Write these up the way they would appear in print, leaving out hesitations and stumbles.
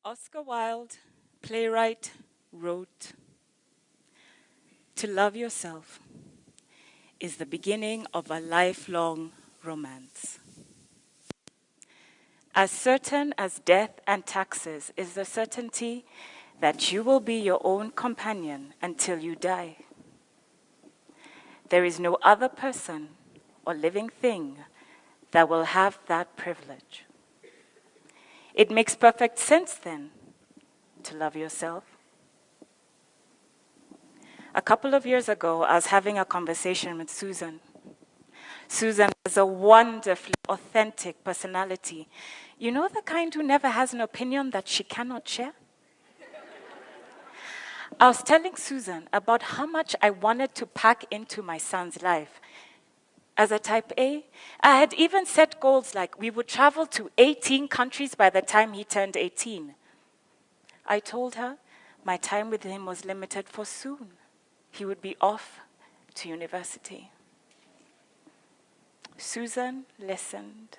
Oscar Wilde, playwright, wrote, "To love yourself is the beginning of a lifelong romance. As certain as death and taxes is the certainty that you will be your own companion until you die. There is no other person or living thing that will have that privilege. It makes perfect sense, then, to love yourself." A couple of years ago, I was having a conversation with Susan. Susan has a wonderfully authentic personality. You know, the kind who never has an opinion that she cannot share? I was telling Susan about how much I wanted to pack into my son's life. As a type A, I had even set goals like we would travel to 18 countries by the time he turned 18. I told her my time with him was limited, for soon he would be off to university. Susan listened.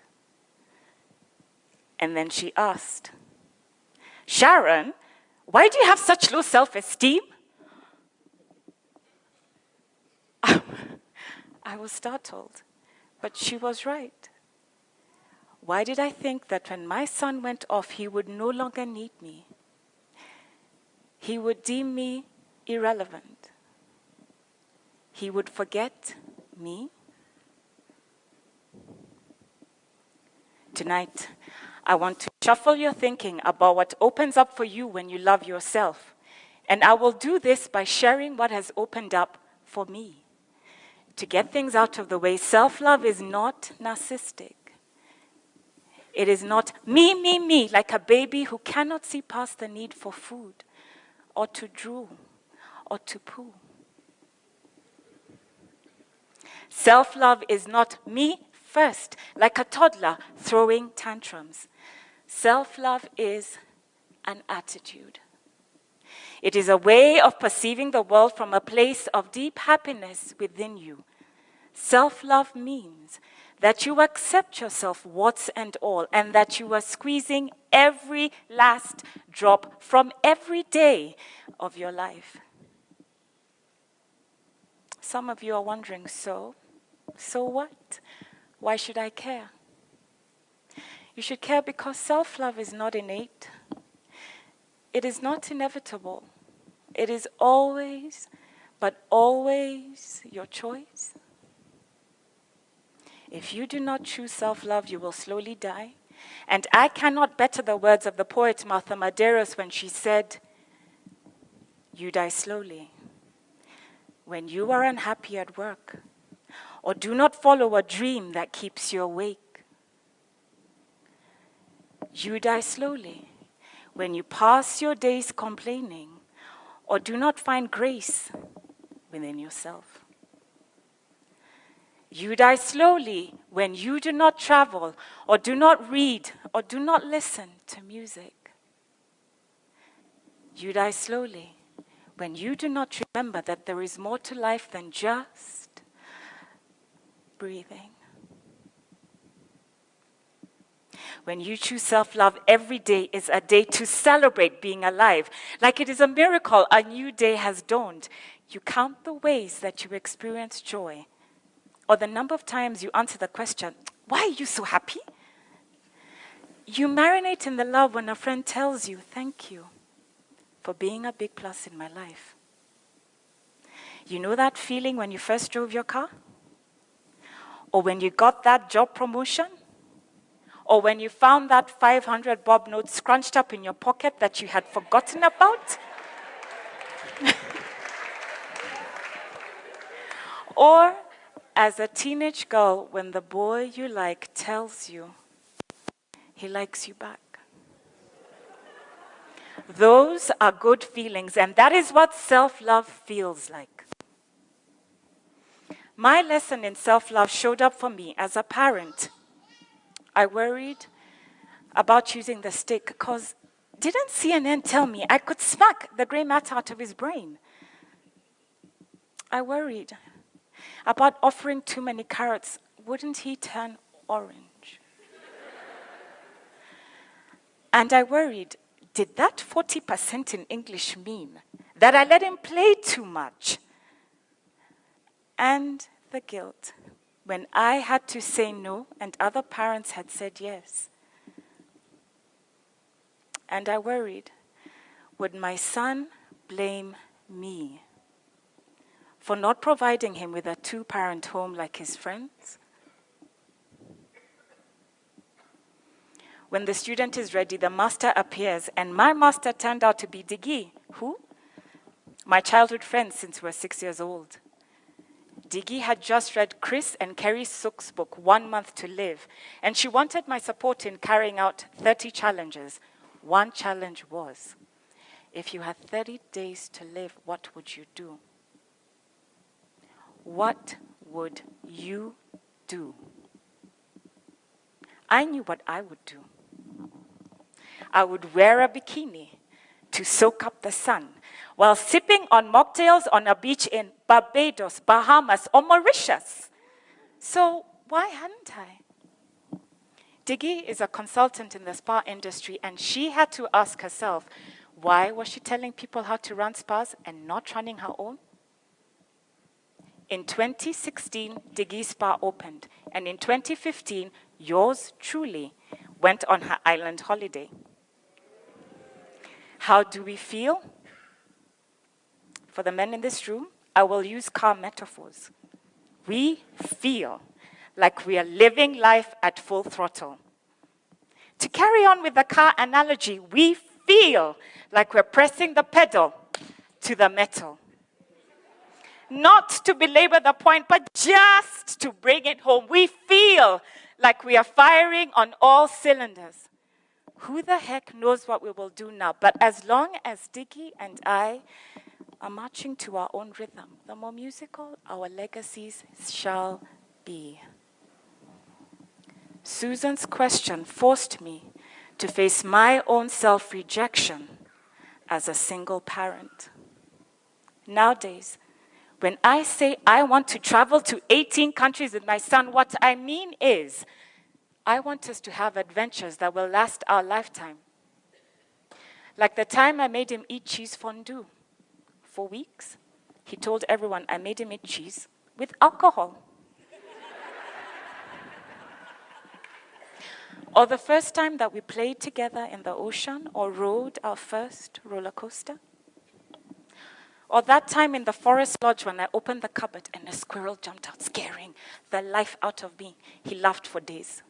And then she asked, "Sharon, why do you have such low self-esteem?" I was startled, but she was right. Why did I think that when my son went off, he would no longer need me? He would deem me irrelevant. He would forget me. Tonight, I want to shuffle your thinking about what opens up for you when you love yourself. And I will do this by sharing what has opened up for me. To get things out of the way, self-love is not narcissistic. It is not me, like a baby who cannot see past the need for food, or to drool, or to poo. Self-love is not me first, like a toddler throwing tantrums. Self-love is an attitude. It is a way of perceiving the world from a place of deep happiness within you. Self-love means that you accept yourself, warts and all, and that you are squeezing every last drop from every day of your life. Some of you are wondering, so what? Why should I care? You should care because self-love is not innate. It is not inevitable. It is always, but always your choice. If you do not choose self-love, you will slowly die. And I cannot better the words of the poet Martha Medeiros when she said, "You die slowly when you are unhappy at work, or do not follow a dream that keeps you awake. You die slowly when you pass your days complaining, or do not find grace within yourself. You die slowly when you do not travel, or do not read, or do not listen to music. You die slowly when you do not remember that there is more to life than just breathing. When you choose self-love, every day is a day to celebrate being alive. Like it is a miracle, a new day has dawned. You count the ways that you experience joy, or the number of times you answer the question, "Why are you so happy?" You marinate in the love when a friend tells you, "Thank you for being a big plus in my life." You know that feeling when you first drove your car? Or when you got that job promotion? Or when you found that 500 bob note scrunched up in your pocket that you had forgotten about? Or as a teenage girl, when the boy you like tells you he likes you back. Those are good feelings, and that is what self-love feels like. My lesson in self-love showed up for me as a parent. I worried about choosing the stick because didn't CNN tell me I could smack the gray matter out of his brain? I worried about offering too many carrots. Wouldn't he turn orange? And I worried, Did that 40% in English mean that I let him play too much? And the guilt when I had to say no and other parents had said yes. And I worried, would my son blame me for not providing him with a two-parent home like his friends? When the student is ready, the master appears, and my master turned out to be Diggy. Who? My childhood friend since we were 6 years old. Diggy had just read Chris and Kerry Sook's book, 1 Month to Live, and she wanted my support in carrying out 30 challenges. One challenge was, if you had 30 days to live, what would you do? What would you do? I knew what I would do. I would wear a bikini to soak up the sun while sipping on mocktails on a beach in Barbados, Bahamas, or Mauritius. So why hadn't I? Diggy is a consultant in the spa industry, and she had to ask herself, why was she telling people how to run spas and not running her own? In 2016, Diggy's Spa opened, and in 2015, yours truly went on her island holiday. How do we feel? For the men in this room, I will use car metaphors. We feel like we are living life at full throttle. To carry on with the car analogy, we feel like we're pressing the pedal to the metal. Not to belabor the point, but just to bring it home. We feel like we are firing on all cylinders. Who the heck knows what we will do now? But as long as Diggy and I are marching to our own rhythm, the more musical our legacies shall be. Susan's question forced me to face my own self-rejection as a single parent. Nowadays, when I say I want to travel to 18 countries with my son, what I mean is I want us to have adventures that will last our lifetime. Like the time I made him eat cheese fondue. For weeks, he told everyone I made him eat cheese with alcohol. Or the first time that we played together in the ocean or rode our first roller coaster. Or that time in the forest lodge when I opened the cupboard and a squirrel jumped out, scaring the life out of me. He laughed for days.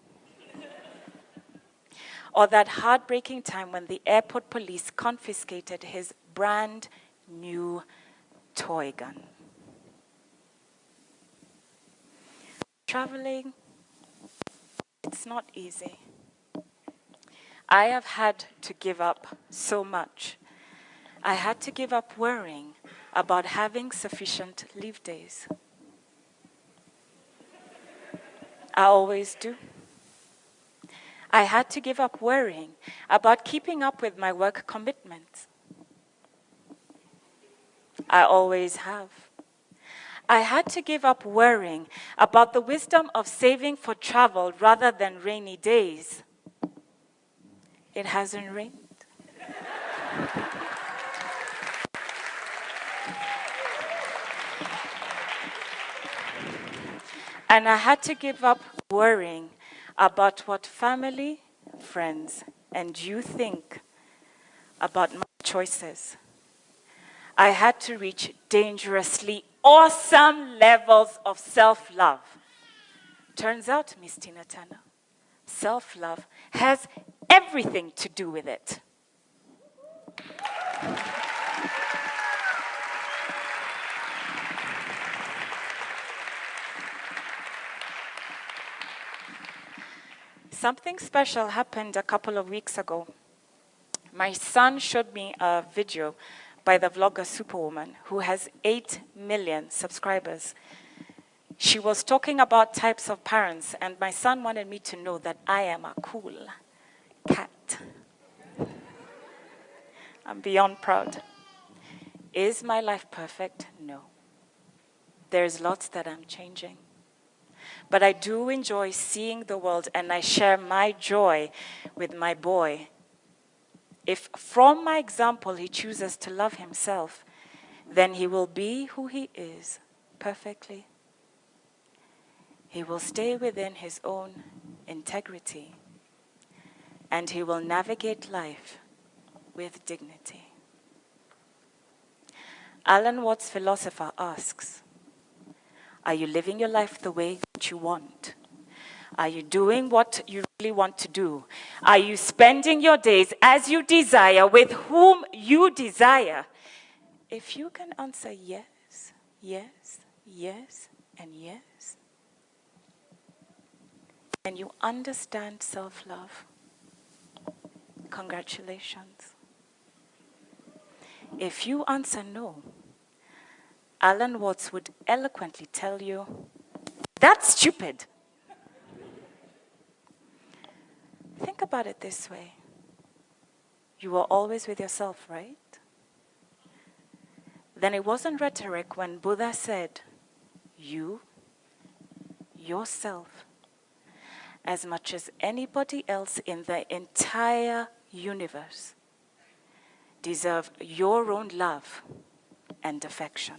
Or that heartbreaking time when the airport police confiscated his brand new toy gun. Traveling, it's not easy. I have had to give up so much. I had to give up worrying about having sufficient leave days. I always do. I had to give up worrying about keeping up with my work commitments. I always have. I had to give up worrying about the wisdom of saving for travel rather than rainy days. It hasn't rained. And I had to give up worrying about what family, friends, and you think about my choices. I had to reach dangerously awesome levels of self-love. Turns out, Miss Tina Turner, self-love has everything to do with it. Something special happened a couple of weeks ago. My son showed me a video by the vlogger Superwoman, who has 8 million subscribers. She was talking about types of parents, and my son wanted me to know that I am a cool cat. I'm beyond proud. Is my life perfect? No. There's lots that I'm changing. But I do enjoy seeing the world, and I share my joy with my boy. if from my example he chooses to love himself, then he will be who he is perfectly. He will stay within his own integrity, and he will navigate life with dignity. Alan Watts' philosopher asks, are you living your life the way that you want? Are you doing what you really want to do? Are you spending your days as you desire, with whom you desire? If you can answer yes, yes, yes, and yes, and you understand self-love, congratulations. If you answer no, Alan Watts would eloquently tell you, that's stupid. Think about it this way. You were always with yourself, right? Then it wasn't rhetoric when Buddha said, you, yourself, as much as anybody else in the entire universe, deserve your own love and affection.